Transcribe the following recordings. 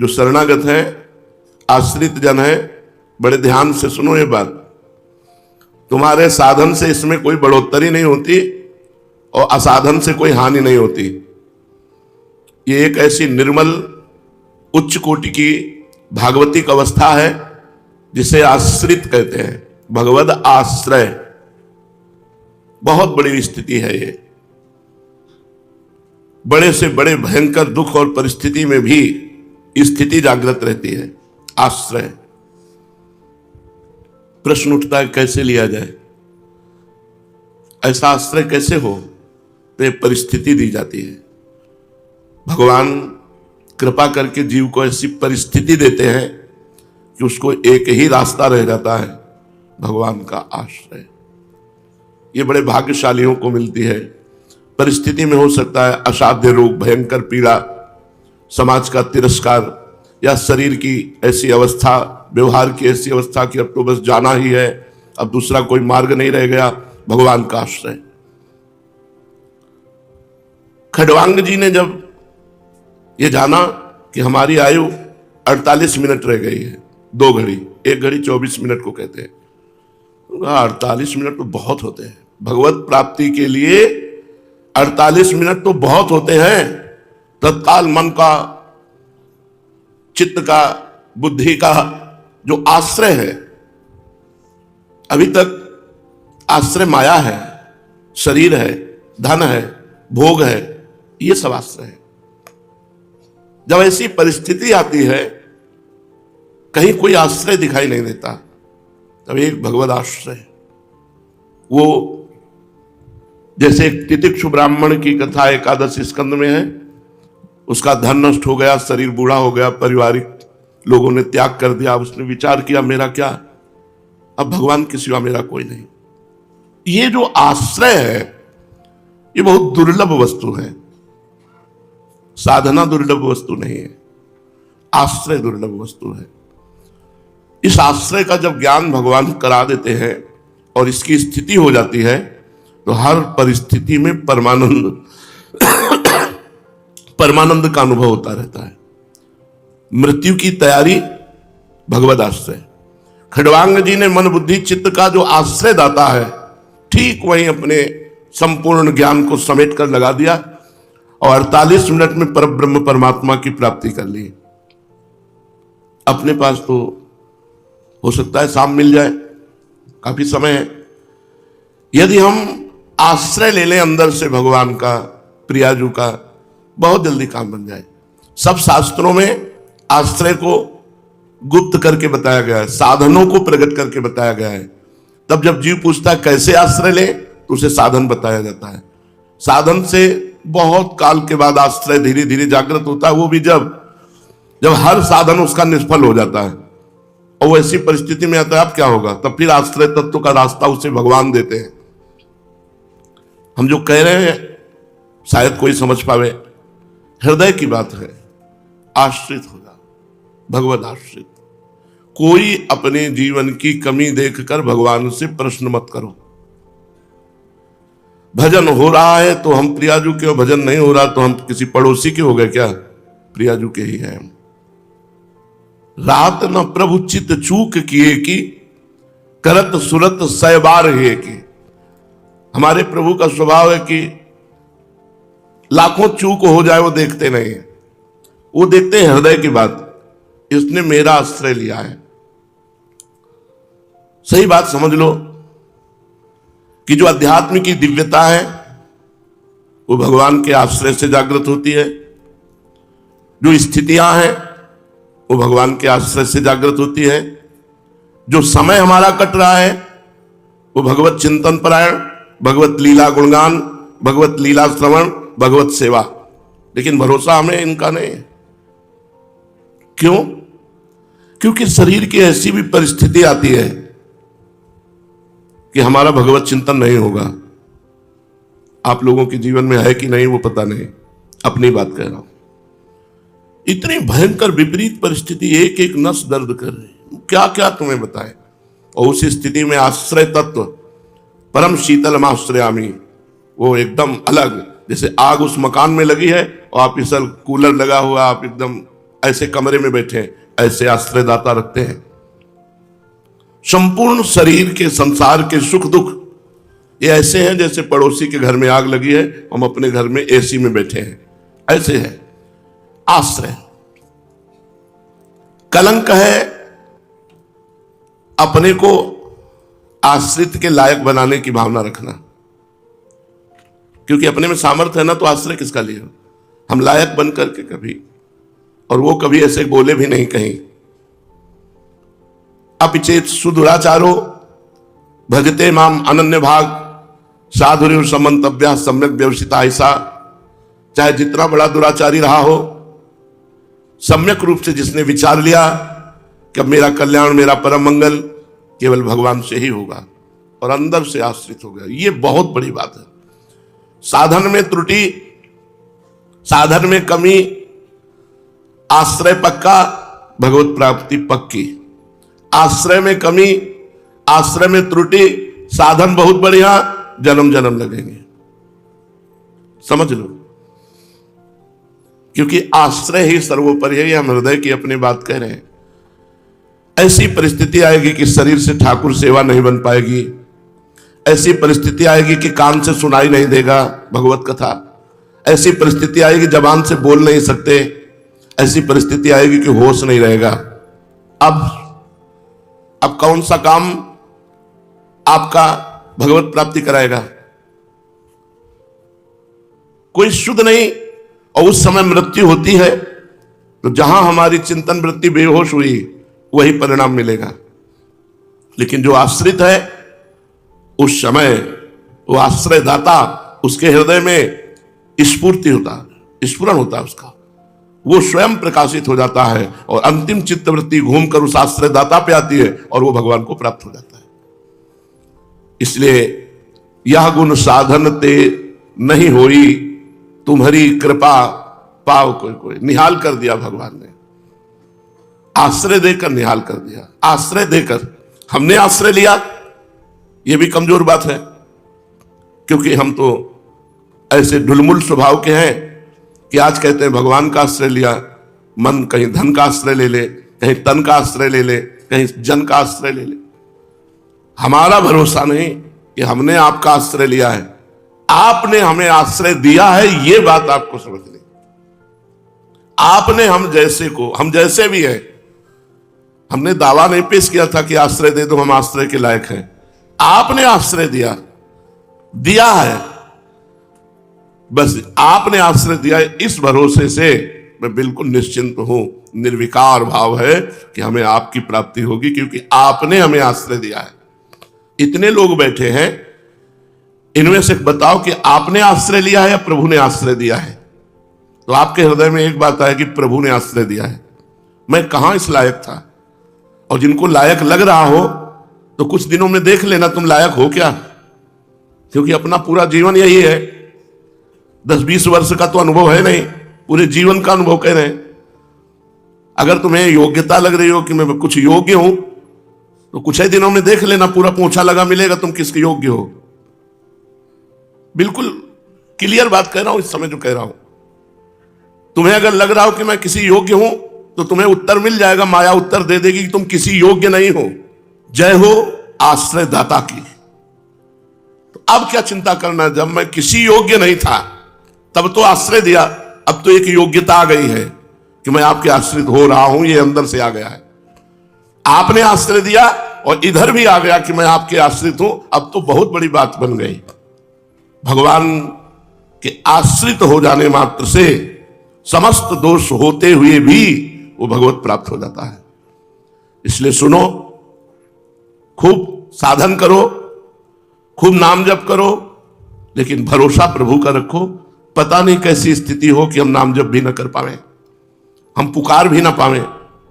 जो शरणागत है, आश्रित जन है, बड़े ध्यान से सुनो ये बात। तुम्हारे साधन से इसमें कोई बढ़ोतरी नहीं होती और असाधन से कोई हानि नहीं होती। ये एक ऐसी निर्मल उच्च कोटि की भागवतिक अवस्था है जिसे आश्रित कहते हैं, भगवद आश्रय। बहुत बड़ी स्थिति है ये। बड़े से बड़े भयंकर दुख और परिस्थिति में भी स्थिति जागृत रहती है, आश्रय। प्रश्न उठता है कैसे लिया जाए, ऐसा आश्रय कैसे हो? तो ये परिस्थिति दी जाती है। भगवान कृपा करके जीव को ऐसी परिस्थिति देते हैं कि उसको एक ही रास्ता रह जाता है, भगवान का आश्रय। ये बड़े भाग्यशालियों को मिलती है। परिस्थिति में हो सकता है असाध्य रोग, भयंकर पीड़ा, समाज का तिरस्कार, या शरीर की ऐसी अवस्था, व्यवहार की ऐसी अवस्था कि अब तो बस जाना ही है, अब दूसरा कोई मार्ग नहीं रह गया, भगवान का आश्रय। खड़वांग जी ने जब ये जाना कि हमारी आयु 48 मिनट रह गई है, 2 घड़ी, 1 घड़ी 24 मिनट को कहते हैं, 48 मिनट तो बहुत होते हैं भगवत प्राप्ति के लिए। 48 मिनट तो बहुत होते हैं। तत्काल मन का, चित्त का, बुद्धि का जो आश्रय है, अभी तक आश्रय माया है, शरीर है, धन है, भोग है, ये सब आश्रय है। जब ऐसी परिस्थिति आती है, कहीं कोई आश्रय दिखाई नहीं देता, तब एक भगवद आश्रय। वो जैसे तितिक्षु ब्राह्मण की कथा 11 स्कंद में है, उसका धन नष्ट हो गया, शरीर बूढ़ा हो गया, पारिवारिक लोगों ने त्याग कर दिया, उसने विचार किया मेरा क्या, अब भगवान के सिवा मेरा कोई नहीं। ये जो आश्रय है ये बहुत दुर्लभ वस्तु है। साधना दुर्लभ वस्तु नहीं है, आश्रय दुर्लभ वस्तु है। इस आश्रय का जब ज्ञान भगवान करा देते हैं और इसकी स्थिति हो जाती है, तो हर परिस्थिति में परमानंद परमानंद का अनुभव होता रहता है। मृत्यु की तैयारी भगवद आश्रय। खड़वांग जी ने मन बुद्धि चित्त का जो आश्रय दाता है, ठीक वहीं अपने संपूर्ण ज्ञान को समेट कर लगा दिया और 48 मिनट में परब्रह्म परमात्मा की प्राप्ति कर ली। अपने पास तो हो सकता है शाम मिल जाए, काफी समय है। यदि हम आश्रय ले लें अंदर से भगवान का, प्रियाजू का, बहुत जल्दी काम बन जाए। सब शास्त्रों में आश्रय को गुप्त करके बताया गया है, साधनों को प्रकट करके बताया गया है। तब जब जीव पूछता है कैसे आश्रय ले, तो उसे साधन बताया जाता है। साधन से बहुत काल के बाद आश्रय धीरे धीरे जागृत होता है, वो भी जब हर साधन उसका निष्फल हो जाता है और वो ऐसी परिस्थिति में आता है, अब क्या होगा? तब फिर आश्रय तत्व का रास्ता उसे भगवान देते हैं। हम जो कह रहे हैं शायद कोई समझ पावे, हृदय की बात है। आश्रित हो जाओ, भगवद आश्रित। कोई अपने जीवन की कमी देखकर भगवान से प्रश्न मत करो। भजन हो रहा है तो हम प्रियाजू के, भजन नहीं हो रहा तो हम किसी पड़ोसी के हो गए क्या? प्रियाजू के ही हैं। रात न प्रभु चित चूक किए की, करत सुरत सैबार है की। हमारे प्रभु का स्वभाव है कि लाखों चूक हो जाए वो देखते नहीं है, वो देखते हैं हृदय की बात। इसने मेरा आश्रय लिया है। सही बात समझ लो कि जो अध्यात्म की दिव्यता है वो भगवान के आश्रय से जागृत होती है। जो स्थितियां हैं वो भगवान के आश्रय से जागृत होती है। जो समय हमारा कट रहा है वो भगवत चिंतन परायण, भगवत लीला गुणगान, भगवत लीला श्रवण, भगवत सेवा। लेकिन भरोसा हमें इनका नहीं है। क्यों? क्योंकि शरीर की ऐसी भी परिस्थिति आती है कि हमारा भगवत चिंतन नहीं होगा। आप लोगों के जीवन में है कि नहीं वो पता नहीं, अपनी बात कह रहा हूं। इतनी भयंकर विपरीत परिस्थिति, एक एक नस दर्द कर रही, क्या क्या तुम्हें बताएं। और उस स्थिति में आश्रय तत्व परम शीतल आश्रयामी, वो एकदम अलग। जैसे आग उस मकान में लगी है और आप इसल कूलर लगा हुआ, आप एकदम ऐसे कमरे में बैठे हैं, ऐसे आश्रयदाता रखते हैं। संपूर्ण शरीर के, संसार के सुख दुख ये ऐसे हैं जैसे पड़ोसी के घर में आग लगी है, हम अपने घर में एसी में बैठे हैं, ऐसे है आश्रय। कलंक है अपने को आश्रित के लायक बनाने की भावना रखना, क्योंकि अपने में सामर्थ्य है ना, तो आश्रय किसका लिए? हम लायक बन करके कभी, और वो कभी ऐसे बोले भी नहीं कहीं। अपिचेत सुदुराचारो भजते माम अनन्य भाग साधुर्य समंतव्या सम्यक व्यवसिता। ऐसा चाहे जितना बड़ा दुराचारी रहा हो, सम्यक रूप से जिसने विचार लिया कि अब मेरा कल्याण, मेरा परम मंगल केवल भगवान से ही होगा, और अंदर से आश्रित हो गया, ये बहुत बड़ी बात है। साधन में त्रुटि, साधन में कमी, आश्रय पक्का, भगवत प्राप्ति पक्की। आश्रय में कमी, आश्रय में त्रुटि, साधन बहुत बढ़िया, जन्म जन्म लगेंगे। समझ लो, क्योंकि आश्रय ही सर्वोपरि है। हम हृदय की अपनी बात कह रहे हैं। ऐसी परिस्थिति आएगी कि शरीर से ठाकुर सेवा नहीं बन पाएगी, ऐसी परिस्थिति आएगी कि कान से सुनाई नहीं देगा भगवत कथा, ऐसी परिस्थिति आएगी जबान से बोल नहीं सकते, ऐसी परिस्थिति आएगी कि होश नहीं रहेगा। अब कौन सा काम आपका भगवत प्राप्ति कराएगा? कोई शुद्ध नहीं, और उस समय मृत्यु होती है तो जहां हमारी चिंतन वृत्ति बेहोश हुई वही परिणाम मिलेगा। लेकिन जो आश्रित है, उस समय वो आश्रयदाता, उसके हृदय में स्फूर्ति होता, स्फुरन होता है उसका, वो स्वयं प्रकाशित हो जाता है, और अंतिम चित्तवृत्ति घूमकर उस आश्रयदाता पे आती है और वो भगवान को प्राप्त हो जाता है। इसलिए यह गुण साधन ते नहीं होई, तुम्हारी कृपा पाव कोई कोई। निहाल कर दिया भगवान ने, आश्रय देकर निहाल कर दिया। आश्रय देकर, हमने आश्रय लिया, यह भी कमजोर बात है, क्योंकि हम तो ऐसे ढुलमुल स्वभाव के हैं कि आज कहते हैं भगवान का आश्रय लिया, मन कहीं धन का आश्रय ले ले, कहीं तन का आश्रय ले ले, कहीं जन का आश्रय ले ले। हमारा भरोसा नहीं कि हमने आपका आश्रय लिया है, आपने हमें आश्रय दिया है, ये बात आपको समझनी। आपने हम जैसे को, हम जैसे भी हैं, हमने दावा नहीं पेश किया था कि आश्रय दे दो, हम आश्रय के लायक हैं। आपने आश्रय दिया है, बस आपने आश्रय दिया है, इस भरोसे से मैं बिल्कुल निश्चिंत हूं। निर्विकार भाव है कि हमें आपकी प्राप्ति होगी, क्योंकि आपने हमें आश्रय दिया है। इतने लोग बैठे हैं, इनमें से बताओ कि आपने आश्रय लिया है या प्रभु ने आश्रय दिया है? तो आपके हृदय में एक बात आए कि प्रभु ने आश्रय दिया है, मैं कहां इस लायक था। और जिनको लायक लग रहा हो तो कुछ दिनों में देख लेना तुम लायक हो क्या, क्योंकि अपना पूरा जीवन यही है। 10-20 वर्ष का तो अनुभव है नहीं, पूरे जीवन का अनुभव कह रहे हैं। अगर तुम्हें योग्यता लग रही हो कि मैं कुछ योग्य हूं, तो कुछ ही दिनों में देख लेना, पूरा पोंछा लगा मिलेगा तुम किसके योग्य हो। बिल्कुल क्लियर बात कह रहा हूं इस समय जो कह रहा हूं। तुम्हें अगर लग रहा हो कि मैं किसी योग्य हूं, तो तुम्हें उत्तर मिल जाएगा, माया उत्तर दे देगी कि तुम किसी योग्य नहीं हो। जय हो आश्रयदाता की। तो अब क्या चिंता करना, जब मैं किसी योग्य नहीं था तब तो आश्रय दिया, अब तो एक योग्यता आ गई है कि मैं आपके आश्रित हो रहा हूं, ये अंदर से आ गया है। आपने आश्रय दिया और इधर भी आ गया कि मैं आपके आश्रित हूं, अब तो बहुत बड़ी बात बन गई। भगवान के आश्रित हो जाने मात्र से समस्त दोष होते हुए भी वो भगवत प्राप्त हो जाता है। इसलिए सुनो, खूब साधन करो, खूब नाम जप करो, लेकिन भरोसा प्रभु का रखो। पता नहीं कैसी स्थिति हो कि हम नाम जप भी न कर पावे, हम पुकार भी ना पावे।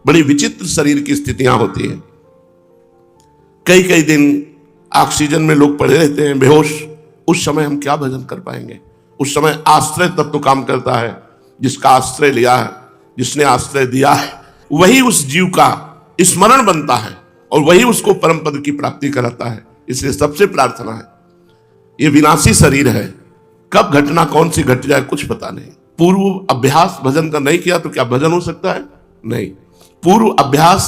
बड़ी विचित्र शरीर की स्थितियां होती हैं। कई कई दिन ऑक्सीजन में लोग पड़े रहते हैं बेहोश। उस समय हम क्या भजन कर पाएंगे? उस समय आश्रय तब तो काम करता है, जिसका आश्रय लिया है, जिसने आश्रय दिया है, वही उस जीव का स्मरण बनता है और वही उसको परम पद की प्राप्ति कराता है। इसलिए सबसे प्रार्थना है, ये विनाशी शरीर है, कब घटना कौन सी घट जाए कुछ पता नहीं। पूर्व अभ्यास भजन का नहीं किया तो क्या भजन हो सकता है? नहीं। पूर्व अभ्यास,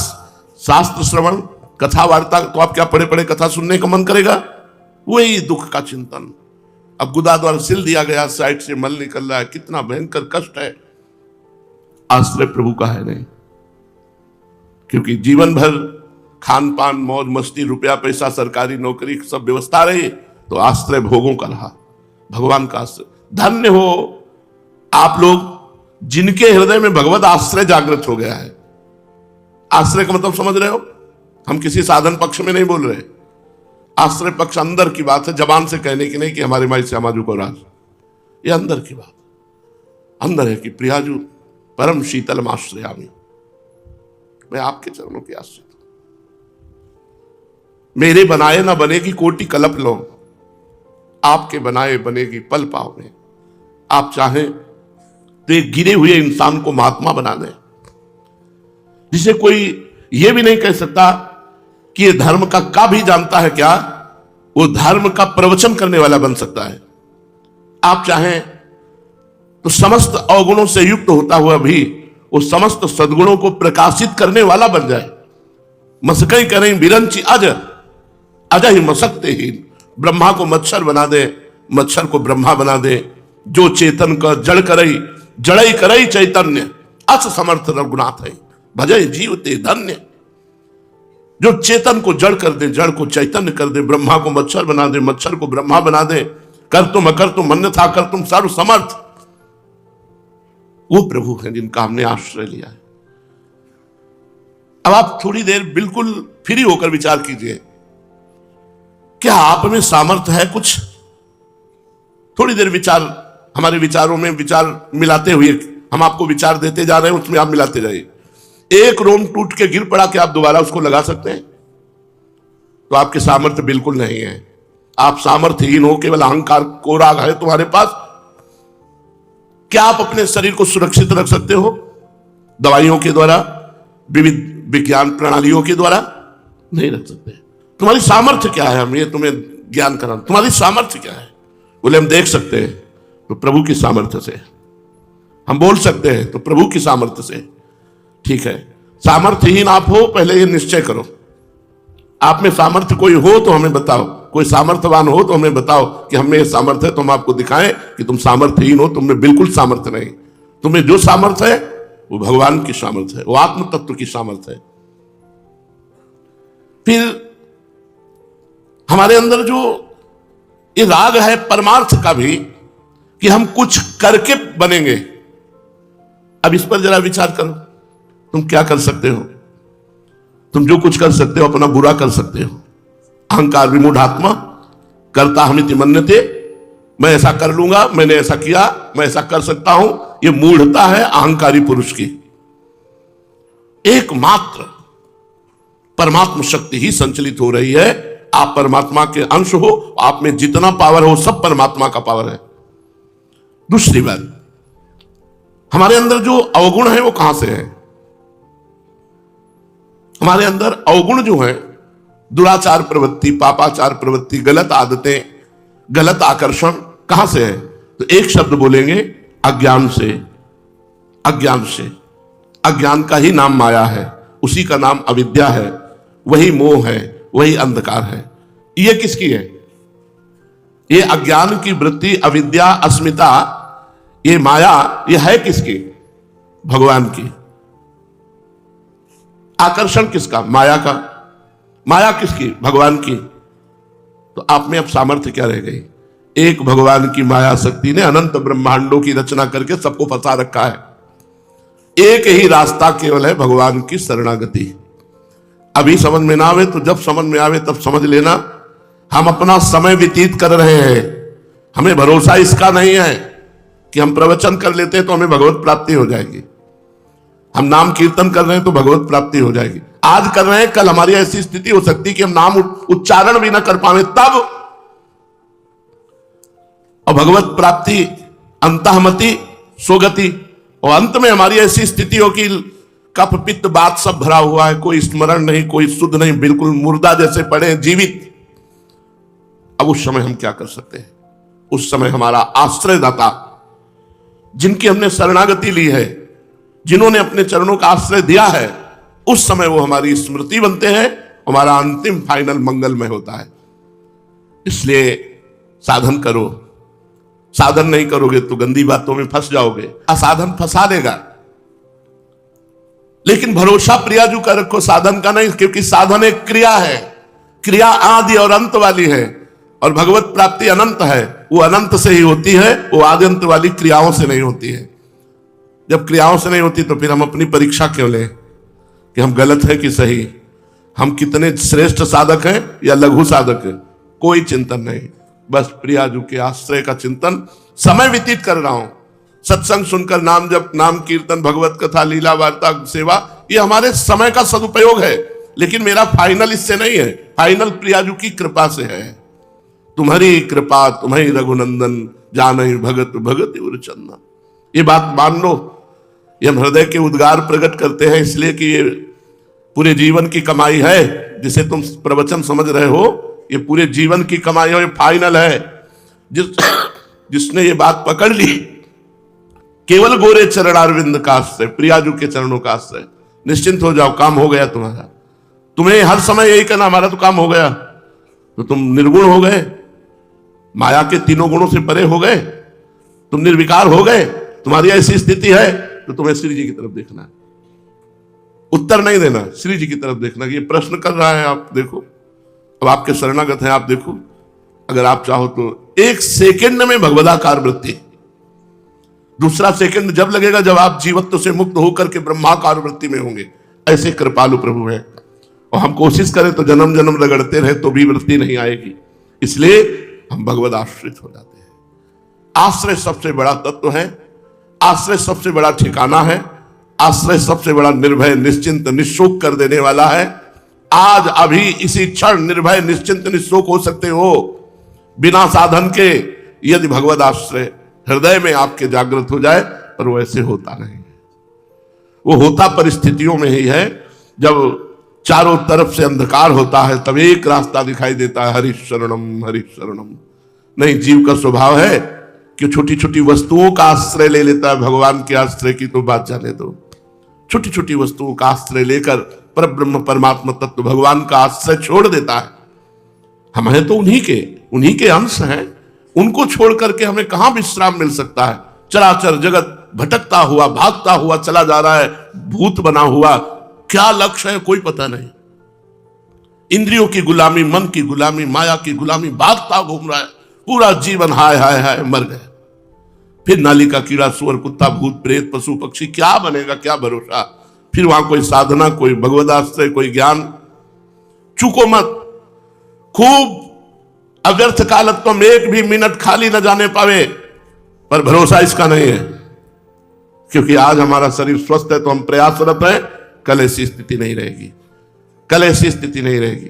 शास्त्र श्रवण, कथा वार्ता, तो आप क्या पढ़े पढ़े कथा सुनने का मन करेगा? वही दुख का चिंतन। अब गुदा द्वारा सिल दिया गया, साइड से मल निकल रहा है, कितना भयंकर कष्ट है। आश्रय प्रभु का है नहीं, क्योंकि जीवन भर खान पान, मौज मस्ती, रुपया पैसा, सरकारी नौकरी, सब व्यवस्था रही, तो आश्रय भोगों का रहा, भगवान का आश्रय। धन्य हो आप लोग जिनके हृदय में भगवत आश्रय जागृत हो गया है। आश्रय का मतलब समझ रहे हो? हम किसी साधन पक्ष में नहीं बोल रहे। आश्रय पक्ष अंदर की बात है, जबान से कहने की नहीं कि हमारे माई श्यामाजू को राज। ये अंदर की बात, अंदर है कि प्रियाजू परम शीतलम आश्रयामि, मैं आपके चरणों के आश्रित हूं। मेरे बनाए ना बनेगी कोटि कल्प लो, आपके बनाए बनेगी पल पाव में। आप चाहें तो एक गिरे हुए इंसान को महात्मा बना दें, जिसे कोई यह भी नहीं कह सकता कि यह धर्म का भी जानता है क्या, वो धर्म का प्रवचन करने वाला बन सकता है। आप चाहें तो समस्त अवगुणों से युक्त होता हुआ भी वो समस्त सद्गुणों को प्रकाशित करने वाला बन जाए। मसकई करें बिरंची अज, अज ही मसकते ही। ब्रह्मा को मच्छर बना दे, मच्छर को ब्रह्मा बना दे। जो चेतन का जड़ करई, जड़ई करई चैतन्य, अस समर्थ रघुनाथ है, भजय जीवते धन्य। जो चेतन को जड़ कर दे, जड़ को चैतन्य कर दे, ब्रह्मा को मच्छर बना दे, मच्छर को ब्रह्मा बना दे, कर तुम अकर तुम अन्यथा कर तुम सर्व समर्थ, वो प्रभु हैं जिनका हमने आश्रय लिया है। अब आप थोड़ी देर बिल्कुल फ्री होकर विचार कीजिए, क्या आप में सामर्थ्य है कुछ? थोड़ी देर विचार, हमारे विचारों में विचार मिलाते हुए हम आपको विचार देते जा रहे हैं, उसमें आप मिलाते जाइए। एक रोम टूट के गिर पड़ा, क्या आप दोबारा उसको लगा सकते हैं? तो आपके सामर्थ्य बिल्कुल नहीं है। आप सामर्थ्यहीन हो, केवल अहंकार को राग है तुम्हारे पास। क्या आप अपने शरीर को सुरक्षित रख सकते हो दवाइयों के द्वारा, विविध विज्ञान प्रणालियों के द्वारा? नहीं रख सकते। तुम्हारी सामर्थ्य क्या है? हम ये तुम्हें ज्ञान करा, तुम्हारी सामर्थ्य क्या है? बोले हम देख सकते हैं, तो प्रभु की सामर्थ्य से। हम बोल सकते हैं, तो प्रभु की सामर्थ्य से। ठीक है, सामर्थ्यहीन आप हो, पहले ये निश्चय करो। आप में सामर्थ्य कोई हो तो हमें बताओ, कोई सामर्थ्यवान हो तो हमें बताओ कि हमें ये सामर्थ्य है, तो हम आपको दिखाएं कि तुम सामर्थ्यहीन हो, तुमने बिल्कुल सामर्थ्य नहीं। तुम्हें जो सामर्थ्य है वो भगवान की सामर्थ्य है, वो आत्म तत्व की सामर्थ्य है। फिर हमारे अंदर जो ये राग है परमार्थ का भी, कि हम कुछ करके बनेंगे। अब इस पर जरा विचार करो, तुम क्या कर सकते हो? तुम जो कुछ कर सकते हो अपना बुरा कर सकते हो। अहंकार विमूढ़ात्मा करता हमिति मन्यते, मैं ऐसा कर लूंगा, मैंने ऐसा किया, मैं ऐसा कर सकता हूं, ये मूढ़ता है अहंकारी पुरुष की। एकमात्र परमात्मा शक्ति ही संचलित हो रही है। आप परमात्मा के अंश हो, आप में जितना पावर हो सब परमात्मा का पावर है। दूसरी बात, हमारे अंदर जो अवगुण है वो कहां से है? हमारे अंदर अवगुण जो है, दुराचार प्रवृत्ति, पापाचार प्रवृत्ति, गलत आदतें, गलत आकर्षण, कहां से है? तो एक शब्द बोलेंगे, अज्ञान से। अज्ञान से। अज्ञान का ही नाम माया है, उसी का नाम अविद्या है, वही मोह है, वही अंधकार है। ये किसकी है? ये अज्ञान की वृत्ति, अविद्या, अस्मिता, ये माया, ये है किसकी? भगवान की। आकर्षण किसका? माया का। माया किसकी? भगवान की। तो आप में अब सामर्थ्य क्या रह गई? एक भगवान की माया शक्ति ने अनंत ब्रह्मांडों की रचना करके सबको फंसा रखा है। एक ही रास्ता केवल है, भगवान की शरणागति। अभी समझ में ना आवे तो जब समझ में आवे तब समझ लेना, हम अपना समय व्यतीत कर रहे हैं। हमें भरोसा इसका नहीं है कि हम प्रवचन कर लेते हैं तो हमें भगवत प्राप्ति हो जाएगी, हम नाम कीर्तन कर रहे हैं तो भगवत प्राप्ति हो जाएगी। आज कर रहे हैं, कल हमारी ऐसी स्थिति हो सकती है कि हम नाम उच्चारण भी ना कर पाए तब। और भगवत प्राप्ति अंतःमति सोगति, और अंत में हमारी ऐसी स्थिति हो कि कफ पित्त बात सब भरा हुआ है, कोई स्मरण नहीं, कोई शुद्ध नहीं, बिल्कुल मुर्दा जैसे पड़े जीवित। अब उस समय हम क्या कर सकते हैं? उस समय हमारा आश्रयदाता, जिनकी हमने शरणागति ली है, जिन्होंने अपने चरणों का आश्रय दिया है, उस समय वो हमारी स्मृति बनते हैं, हमारा अंतिम फाइनल मंगलमय होता है। इसलिए साधन करो। साधन नहीं करोगे तो गंदी बातों में फंस जाओगे, असाधन फंसा देगा। लेकिन भरोसा प्रियाजू का रखो, साधन का नहीं, क्योंकि साधन एक क्रिया है, क्रिया आदि और अंत वाली है, और भगवत प्राप्ति अनंत है। वो अनंत से ही होती है, वो आदि अंत वाली क्रियाओं से नहीं होती है। जब क्रियाओं से नहीं होती तो फिर हम अपनी परीक्षा क्यों लें कि हम गलत हैं कि सही, हम कितने श्रेष्ठ साधक हैं या लघु साधक हैं? कोई चिंतन नहीं, बस प्रियाजू के आश्रय का चिंतन। समय व्यतीत कर रहा हूं, सत्संग सुनकर, नाम जप, नाम कीर्तन, भगवत कथा, लीला वार्ता, सेवा, ये हमारे समय का सदुपयोग है। लेकिन मेरा फाइनल इससे नहीं है, फाइनल प्रियाजू की कृपा से है। तुम्हारी कृपा तुम्हें रघुनंदन, जानहि भगत भगत उर चंदन। ये बात मान लो। ये हम हृदय के उद्गार प्रकट करते हैं इसलिए कि ये पूरे जीवन की कमाई है। जिसे तुम प्रवचन समझ रहे हो, ये पूरे जीवन की कमाई है, ये फाइनल है। जिसने ये बात पकड़ ली, केवल गोरे चरणारविंद का आश्रय, प्रियाजू के चरणों का आश्रय, निश्चिंत हो जाओ, काम हो गया तुम्हारा। तुम्हें हर समय यही कहना हमारा तो काम हो गया, तो तुम निर्गुण हो गए, माया के तीनों गुणों से परे हो गए, तुम निर्विकार हो गए। तुम्हारी ऐसी स्थिति है तो तुम्हें श्री जी की तरफ देखना है, उत्तर नहीं देना, श्री जी की तरफ देखना। ये प्रश्न कर रहा है, आप देखो, अब आपके शरणागत हैं, आप देखो। अगर आप चाहो तो एक सेकंड में भगवदाकार वृत्ति, दूसरा सेकंड जब लगेगा जब आप जीवत्व से मुक्त होकर के ब्रह्माकार वृत्ति में होंगे। ऐसे कृपालु प्रभु है। और हम कोशिश करें तो जन्म जन्म रगड़ते रहे तो भी वृत्ति नहीं आएगी। इसलिए हम भगवद आश्रित हो जाते हैं। आश्रय सबसे बड़ा तत्व है, आश्रय सबसे बड़ा ठिकाना है, आश्रय सबसे बड़ा निर्भय, निश्चिंत, निशोक कर देने वाला है। आज अभी इसी क्षण निर्भय, निश्चिंत, निशोक हो सकते हो बिना साधन के, यदि भगवद आश्रय हृदय में आपके जागृत हो जाए। पर वो ऐसे होता नहीं है, वो होता परिस्थितियों में ही है। जब चारों तरफ से अंधकार होता है तब एक रास्ता दिखाई देता है, हरि शरणम हरि शरणम। नहीं, जीव का स्वभाव है कि छोटी छोटी वस्तुओं का आश्रय ले लेता है। भगवान के आश्रय की तो बात जाने दो। छोटी छोटी वस्तुओं का आश्रय लेकर परब्रह्म परमात्मा तत्व भगवान का आश्रय छोड़ देता है। हम हैं तो उन्हीं के अंश हैं, उनको छोड़ करके हमें कहां विश्राम मिल सकता है। चराचर जगत भटकता हुआ, भागता हुआ चला जा रहा है, भूत बना हुआ, क्या लक्ष्य है कोई पता नहीं। इंद्रियों की गुलामी, मन की गुलामी, माया की गुलामी, भागता घूम रहा है पूरा जीवन। हाय हाय हाय, मर गए। फिर नाली का कीड़ा, सुअर, कुत्ता, भूत, प्रेत, पशु, पक्षी, क्या बनेगा, क्या भरोसा। फिर वहां कोई साधना, कोई भगवदाश्रय, कोई ज्ञान। चूको मत, खूब अव्यर्थ कालत्व में एक भी मिनट खाली न जाने पावे, पर भरोसा इसका नहीं है। क्योंकि आज हमारा शरीर स्वस्थ है तो हम प्रयासरत हैं, कल ऐसी स्थिति नहीं रहेगी, कल ऐसी स्थिति नहीं रहेगी।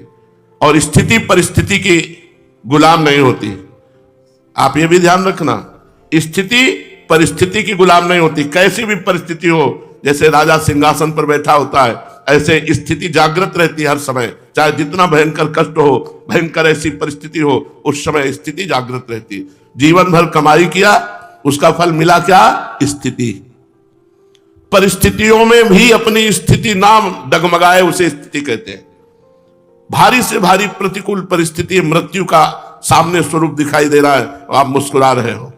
और स्थिति परिस्थिति की गुलाम नहीं होती। आप ये भी ध्यान रखना, स्थिति परिस्थिति की गुलाम नहीं होती। कैसी भी परिस्थिति हो, जैसे राजा सिंहासन पर बैठा होता है, ऐसे स्थिति जागृत रहती है हर समय। चाहे जितना भयंकर कष्ट हो, भयंकर ऐसी परिस्थिति हो, उस समय स्थिति जागृत रहती है। जीवन भर कमाई किया, उसका फल मिला क्या? स्थिति। परिस्थितियों में भी अपनी स्थिति नाम डगमगाए, उसे स्थिति कहते हैं। भारी से भारी प्रतिकूल परिस्थिति, मृत्यु का सामने स्वरूप दिखाई दे रहा है, आप मुस्कुरा रहे हो।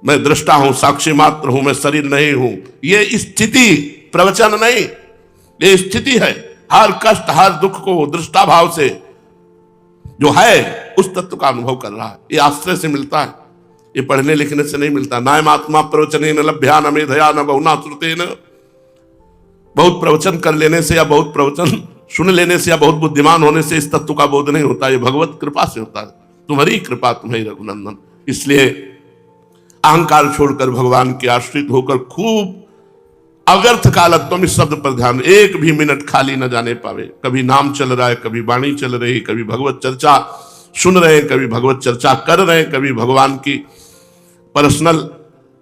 मैं दृष्टा हूं, साक्षी मात्र हूं, मैं शरीर नहीं हूं। ये स्थिति, प्रवचन नहीं, ये स्थिति है। हर कष्ट, हर दुख को दृष्टा भाव से जो है उस तत्व का अनुभव कर रहा है। ये आश्रय से मिलता है, ये पढ़ने लिखने से नहीं मिलता। नायम आत्मा प्रवचने न लभ्या न मेधया न बहुना श्रुतेन। बहुत प्रवचन कर लेने से या बहुत प्रवचन सुन लेने से या बहुत बुद्धिमान होने से इस तत्व का बोध नहीं होता। ये भगवत कृपा से होता है। तुम्हारी कृपा, तुम्हारी रघुनंदन। इसलिए अहंकार छोड़कर भगवान के आश्रित होकर खूब अव्यर्थ कालत्व, इस शब्द पर ध्यान, एक भी मिनट खाली न जाने पावे। कभी नाम चल रहा है, कभी वाणी चल रही, कभी भगवत चर्चा सुन रहे हैं, कभी भगवत चर्चा कर रहे हैं, कभी भगवान की पर्सनल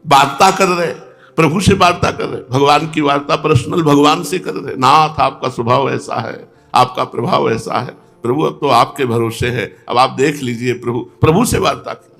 वार्ता कर रहे हैं, प्रभु से वार्ता कर रहे हैं, भगवान की वार्ता पर्सनल भगवान से कर रहे हैं। नाथ, आपका स्वभाव ऐसा है, आपका प्रभाव ऐसा है। प्रभु अब तो आपके भरोसे है, अब आप देख लीजिए। प्रभु से वार्ता की।